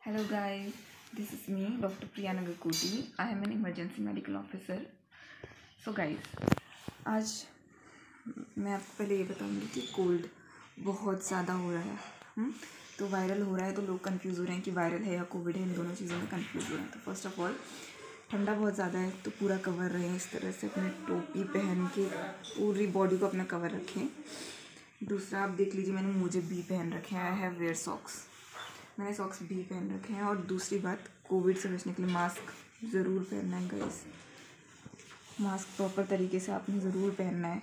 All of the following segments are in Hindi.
Hello guys, this is me, Dr. Priya Nagakoti. I am an emergency medical officer. So guys, आज मैं आपको पहले ये बताऊंगी कि कोल्ड बहुत ज़्यादा हो रहा है। तो वायरल हो रहा है तो लोग कंफ्यूज हो रहे हैं कि वायरल है या कोविड है, इन दोनों चीज़ों में कंफ्यूज हो रहे हैं। तो फर्स्ट ऑफ ऑल ठंडा बहुत ज़्यादा है तो पूरा कवर रहें, इस तरह से अपने टोपी पहन के पूरी बॉडी को अपना कवर रखें। दूसरा, आप देख लीजिए मैंने मोजे भी पहन रखे हैं, आई हैव वेयर सॉक्स, मैंने सॉक्स भी पहन रखे हैं। और दूसरी बात, कोविड से बचने के लिए मास्क ज़रूर पहनना है गाइस। मास्क प्रॉपर तरीके से आपने ज़रूर पहनना है,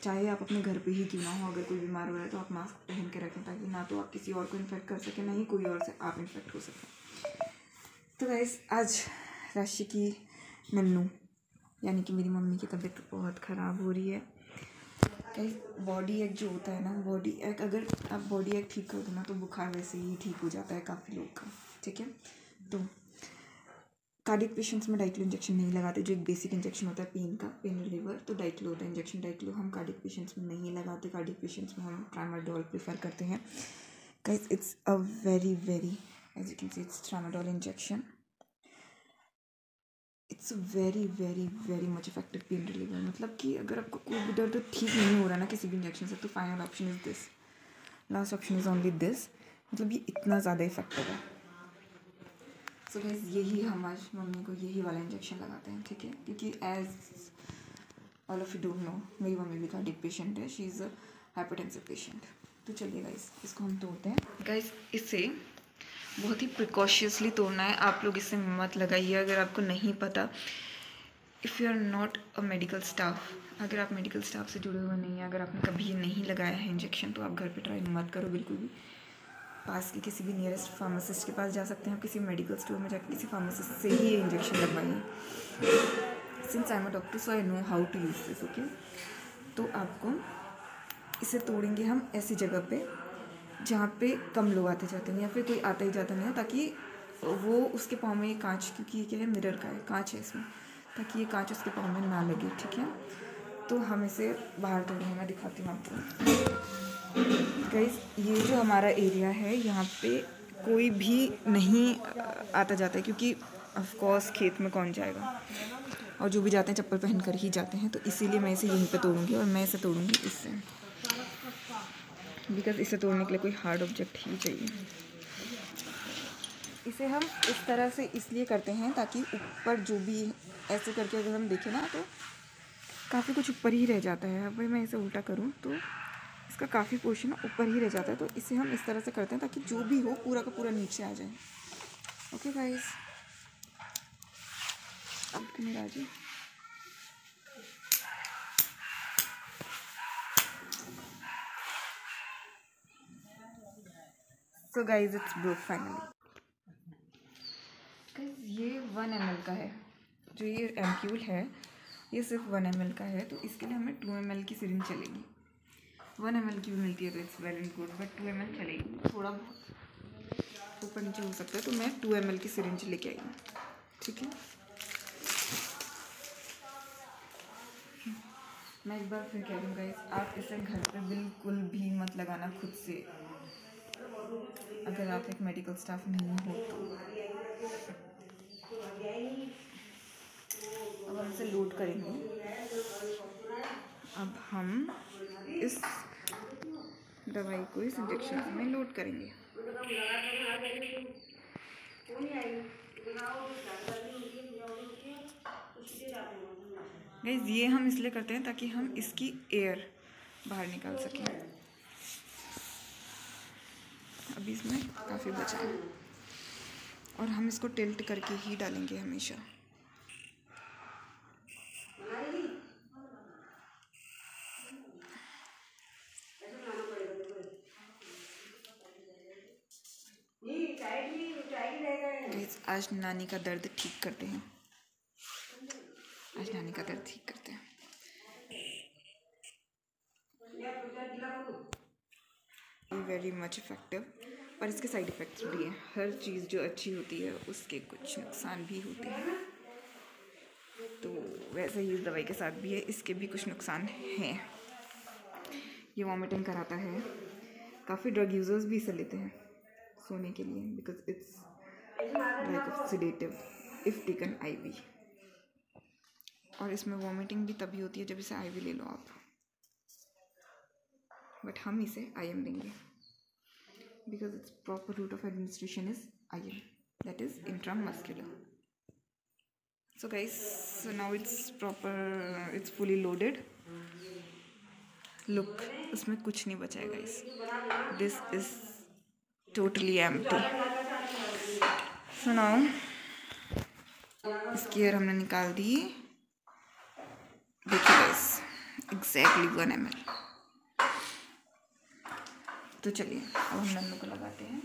चाहे आप अपने घर पे ही क्यों ना हो। अगर कोई बीमार हो रहा है तो आप मास्क पहन के रखें, ताकि ना तो आप किसी और को इन्फेक्ट कर सकें, ना ही कोई और से आप इन्फेक्ट हो सकें। तो गाइस, आज राशि की नन्नू यानी कि मेरी मम्मी की तबीयत बहुत ख़राब हो रही है। गाइस, बॉडी एक जो होता है ना, बॉडी एक अगर आप बॉडी एक ठीक कर दो ना तो बुखार वैसे ही ठीक हो जाता है काफ़ी लोग का, ठीक है। तो कार्डियक पेशेंट्स में डाइक्लो इंजेक्शन नहीं लगाते, जो एक बेसिक इंजेक्शन होता है पेन का, पेन रिलीवर। तो डाइक्लो होता है इंजेक्शन, डाइक्लो हम कार्डियक पेशेंट्स में नहीं लगाते। कार्डियक पेशेंट्स में हम ट्रामाडोल प्रेफर करते हैं। Guys, it's a very as you can see, it's tramadol injection. It's very much effective pain reliever. मतलब कि अगर आपको कोई भी दर्द ठीक नहीं हो रहा ना किसी भी इंजेक्शन से, तो final option is this, last option is only this. मतलब ये इतना ज़्यादा इफेक्टिव है। सो गाइस, यही हम आज मम्मी को यही वाला इंजेक्शन लगाते हैं, ठीक है। क्योंकि as all of you don't know, मेरी मम्मी भी कार्डियक पेशेंट है, she is a hypertensive patient. तो चलिए गाइस, इसको हम तोड़ते हैं। गाइस, इसे बहुत ही प्रिकॉशियसली तोड़ना है, आप लोग इसे मत लगाइए अगर आपको नहीं पता। If you are not a medical staff, अगर आप मेडिकल स्टाफ से जुड़े हुए नहीं हैं, अगर आपने कभी नहीं लगाया है इंजेक्शन, तो आप घर पे ट्राई मत करो बिल्कुल भी। पास के किसी भी नियरेस्ट फार्मासिस्ट के पास जा सकते हैं, आप किसी मेडिकल स्टोर में जाकर किसी फार्मासिस्ट से ही ये इंजेक्शन लगवाइए। Since I am a doctor so I know how to use this, okay. तो आपको इसे तोड़ेंगे हम ऐसी जगह पे जहाँ पे कम लोग आते जाते हैं, या फिर कोई आता ही जाता नहीं है, ताकि वो उसके पाँव में ये कांच, क्योंकि ये क्या है, मिरर का है, कांच है इसमें, ताकि ये कांच उसके पाँव में ना लगे, ठीक है। तो हम इसे बाहर तोड़ेंगे, मैं दिखाती हूँ आपको। गाइस, ये जो हमारा एरिया है, यहाँ पे कोई भी नहीं आता जाता है, क्योंकि ऑफ कोर्स खेत में कौन जाएगा, और जो भी जाते हैं चप्पल पहन कर ही जाते हैं। तो इसीलिए मैं इसे यहीं पे तोड़ूंगी, और मैं इसे तोड़ूंगी इससे, बिकॉज इसे तोड़ने के लिए कोई हार्ड ऑब्जेक्ट ही चाहिए। इसे हम इस तरह से इसलिए करते हैं ताकि ऊपर जो भी ऐसे करके अगर हम देखें ना तो काफ़ी कुछ ऊपर ही रह जाता है। अब मैं इसे उल्टा करूँ तो इसका काफ़ी पोर्शन ऊपर ही रह जाता है। तो इसे हम इस तरह से करते हैं ताकि जो भी हो पूरा का पूरा नीचे आ जाए। ओके गाइस, अब मेरा राजी। So guys, it's broke finally. ये 1 ml का है, जो ये एम्प्यूल है ये सिर्फ 1 ml का है। तो इसके लिए हमें 2 ml की सिरिंज चलेगी। 1 ml की भी मिलती है तो it's well and good, but 2 ml चलेगी। थोड़ा बहुत ऊपर नीचे हो सकता है, तो मैं 2 ml की सिरिंज लेके आई हूँ, ठीक है। मैं एक बार फिर कह रही हूँ गाइस, आप इसे घर पे बिल्कुल भी मत लगाना खुद से, अगर आप एक मेडिकल स्टाफ नहीं हो तो। अब हम इसे लोड करेंगे। अब हम इस दवाई को इस इंजेक्शन में लोड करेंगे। गाइस, ये हम इसलिए करते हैं ताकि हम इसकी एयर बाहर निकाल सकें। अभी इसमें काफ़ी बचा है, और हम इसको टिल्ट करके ही डालेंगे हमेशा। गाइस, आज नानी का दर्द ठीक करते हैं, आज नानी का दर्द ठीक करते हैं। वेरी मच इफेक्टिव, पर इसके साइड इफ़ेक्ट्स भी हैं। हर चीज़ जो अच्छी होती है उसके कुछ नुकसान भी होते हैं, तो वैसे ही इस दवाई के साथ भी है, इसके भी कुछ नुकसान हैं। ये वॉमिटिंग कराता है, काफ़ी ड्रग यूज़र्स भी इसे लेते हैं सोने के लिए, because it's like of sedative if taken IV। और इसमें वॉमिटिंग भी तभी होती है जब इसे IV ले लो आप, बट हम इसे IM देंगे because it's proper root of administration is IM, that is intramuscular. So guys, so now it's fully loaded. Look, उसमें कुछ नहीं बचा है guys. This is totally empty. So now इसकी एयर हमने निकाल दी। देखिए guys, exactly 1 ml। तो चलिए अब हम नन्नू को लगाते हैं।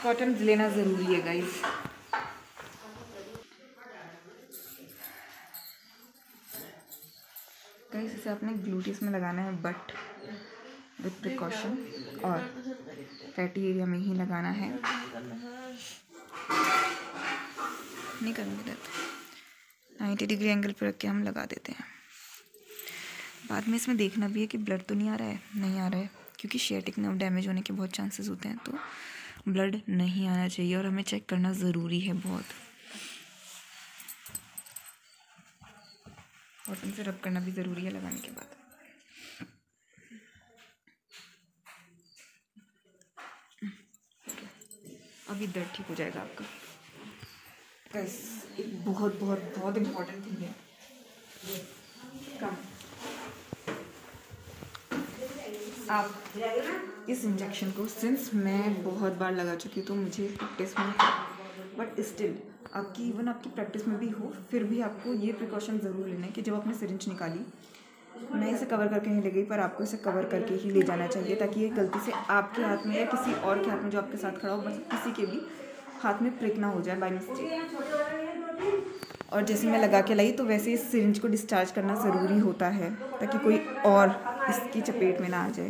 कॉटन लेना ज़रूरी है guys। गाइस इसे आपने ग्लूटिस में लगाना है बट विथ प्रिकॉशन, और फैटी एरिया में ही लगाना है। नहीं करेंगे देते 90 डिग्री एंगल पर रख के हम लगा देते हैं। बाद में इसमें देखना भी है कि ब्लड तो नहीं आ रहा है, नहीं आ रहा है, क्योंकि शियाटिक नर्व डैमेज होने के बहुत चांसेस होते हैं, तो ब्लड नहीं आना चाहिए और हमें चेक करना ज़रूरी है बहुत। और इनसे रब करना भी ज़रूरी है लगाने के बाद। अभी दर्द ठीक हो जाएगा आपका। बस एक बहुत बहुत बहुत इम्पोर्टेंट थिंग है, कम आप इस इंजेक्शन को, सिंस मैं बहुत बार लगा चुकी हूँ तो मुझे प्रैक्टिस में, बट स्टिल आपकी इवन आपकी प्रैक्टिस में भी हो, फिर भी आपको ये प्रिकॉशन ज़रूर लेना है कि जब आपने सिरिंज निकाली, मैं इसे कवर करके नहीं ले गई, पर आपको इसे कवर करके ही ले जाना चाहिए, ताकि ये गलती से आपके हाथ में या किसी और के हाथ में जो आपके साथ खड़ा हो, मतलब किसी के भी हाथ में प्रिक ना हो जाए बाय मिस्टेक। और जैसे मैं लगा के लाई तो वैसे इस सिरिंज को डिस्चार्ज करना ज़रूरी होता है, ताकि कोई और इसकी चपेट में ना आ जाए,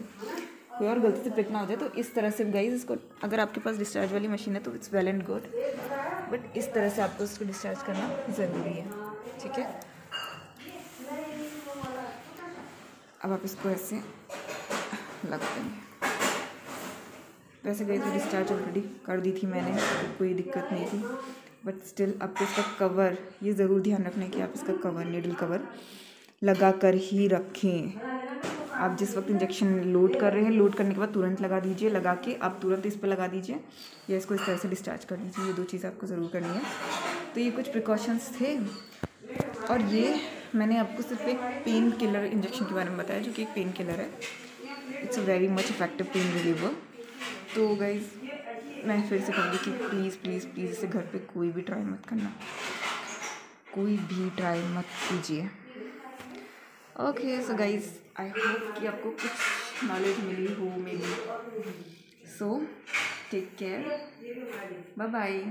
कोई और गलती से प्रिक ना हो जाए। तो इस तरह से गाइस इसको, अगर आपके पास डिस्चार्ज वाली मशीन है तो it's well and good, but इस तरह से आपको इसको डिस्चार्ज करना ज़रूरी है, ठीक है। अब आप इसको ऐसे लगा देंगे। वैसे गई तो डिस्चार्ज ऑलरेडी कर दी थी मैंने, तो कोई दिक्कत नहीं थी, बट स्टिल आपको इसका कवर, ये ज़रूर ध्यान रखना है कि आप इसका कवर, नीडल कवर लगा कर ही रखें। आप जिस वक्त इंजेक्शन लोड कर रहे हैं, लोड करने के बाद तुरंत लगा दीजिए, लगा के आप तुरंत इस पर लगा दीजिए या इसको इस तरह से डिस्चार्ज कर दीजिए। ये 2 चीज़ आपको ज़रूर करनी है। तो ये कुछ प्रिकॉशंस थे, और ये मैंने आपको सिर्फ एक पेन किलर इंजेक्शन के बारे में बताया, जो कि एक पेन किलर है। It's a very much effective pain reliever. तो गाइज मैं फिर से कहूँगी कि प्लीज़ प्लीज़ प्लीज़ इसे घर पे कोई भी ट्राई मत करना, कोई भी ट्राई मत कीजिए। Okay so guys, I hope कि आपको कुछ नॉलेज मिली हो maybe. So take care, bye bye.